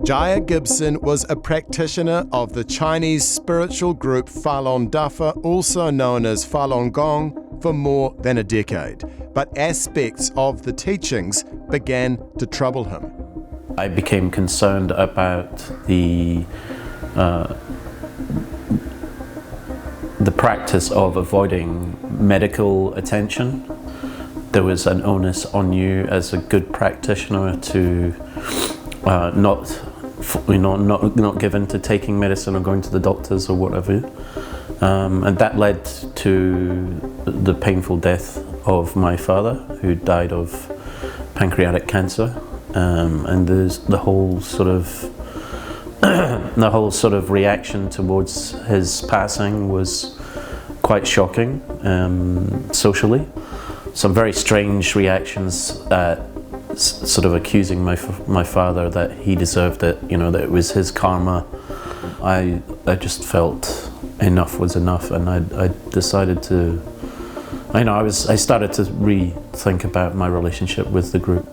Jaya Gibson was a practitioner of the Chinese spiritual group Falun Dafa, also known as Falun Gong, for more than a decade. But aspects of the teachings began to trouble him. I became concerned about the practice of avoiding medical attention. There was an onus on you as a good practitioner to not give in to taking medicine or going to the doctors or whatever, and that led to the painful death of my father, who died of pancreatic cancer, and there's the whole sort of reaction towards his passing was quite shocking socially. Some very strange reactions at sort of accusing my father that he deserved it, that it was his karma. I just felt enough was enough, and I decided to, I started to rethink about my relationship with the group.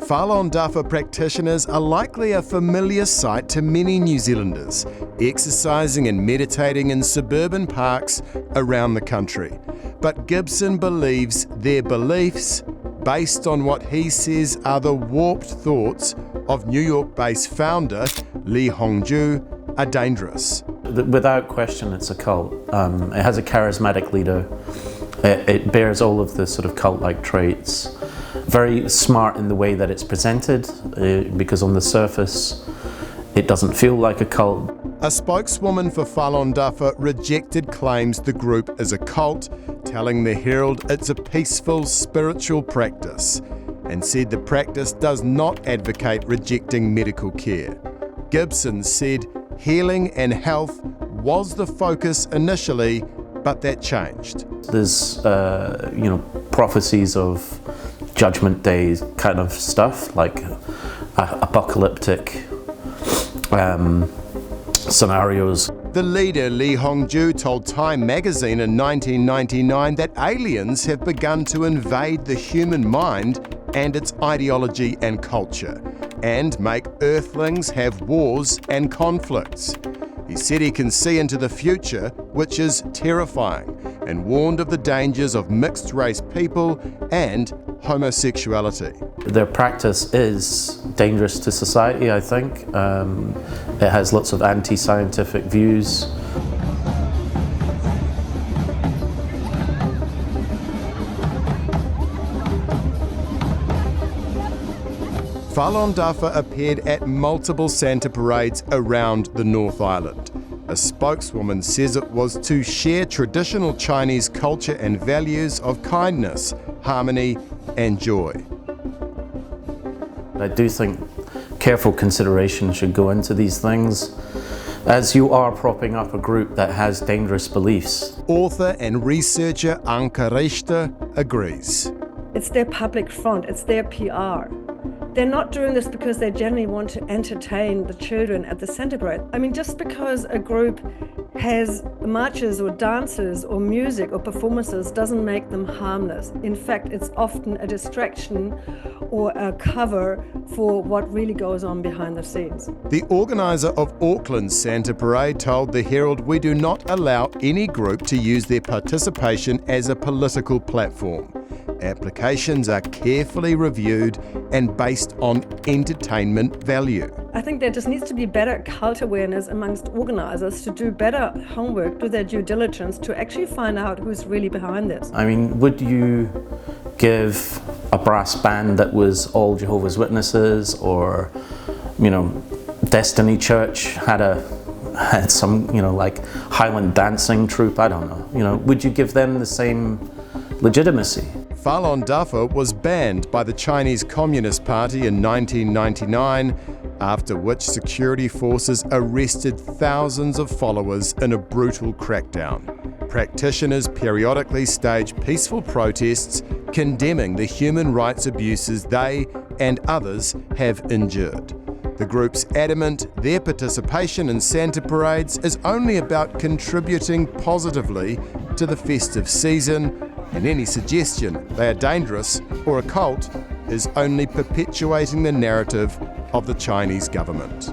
Falun Dafa practitioners are likely a familiar sight to many New Zealanders, exercising and meditating in suburban parks around the country. But Gibson believes their beliefs, based on what he says are the warped thoughts of New York-based founder Li Hongzhu, are dangerous. Without question, it's a cult. It has a charismatic leader. It bears all of the sort of cult-like traits. Very smart in the way that it's presented, because on the surface, it doesn't feel like a cult. A spokeswoman for Falun Dafa rejected claims the group is a cult, telling the Herald it's a peaceful spiritual practice, and said the practice does not advocate rejecting medical care. Gibson said healing and health was the focus initially, but that changed. There's, prophecies of Judgment Day kind of stuff, like apocalyptic scenarios. The leader, Li Hongzhu, told Time magazine in 1999 that aliens have begun to invade the human mind and its ideology and culture, and make earthlings have wars and conflicts. He said he can see into the future, which is terrifying, and warned of the dangers of mixed-race people and homosexuality. Their practice is dangerous to society, I think. It has lots of anti-scientific views. Falun Dafa appeared at multiple Santa parades around the North Island. A spokeswoman says it was to share traditional Chinese culture and values of kindness, harmony, and joy. I do think careful consideration should go into these things, as you are propping up a group that has dangerous beliefs. Author and researcher Anka Richter agrees. It's their public front, it's their PR. They're not doing this because they generally want to entertain the children at the Santa Parade. I mean, just because a group has marches or dances or music or performances doesn't make them harmless. In fact, it's often a distraction or a cover for what really goes on behind the scenes. The organiser of Auckland's Santa Parade told the Herald, "We do not allow any group to use their participation as a political platform. Applications are carefully reviewed and based on entertainment value." I think there just needs to be better cult awareness amongst organisers to do better homework, do their due diligence to actually find out who's really behind this. I mean, would you give a brass band that was all Jehovah's Witnesses, or, Destiny Church had some, like Highland dancing troupe, I don't know, would you give them the same legitimacy? Falun Dafa was banned by the Chinese Communist Party in 1999, after which security forces arrested thousands of followers in a brutal crackdown. Practitioners periodically stage peaceful protests condemning the human rights abuses they and others have endured. The group's adamant their participation in Santa parades is only about contributing positively to the festive season, and any suggestion they are dangerous or a cult is only perpetuating the narrative of the Chinese government.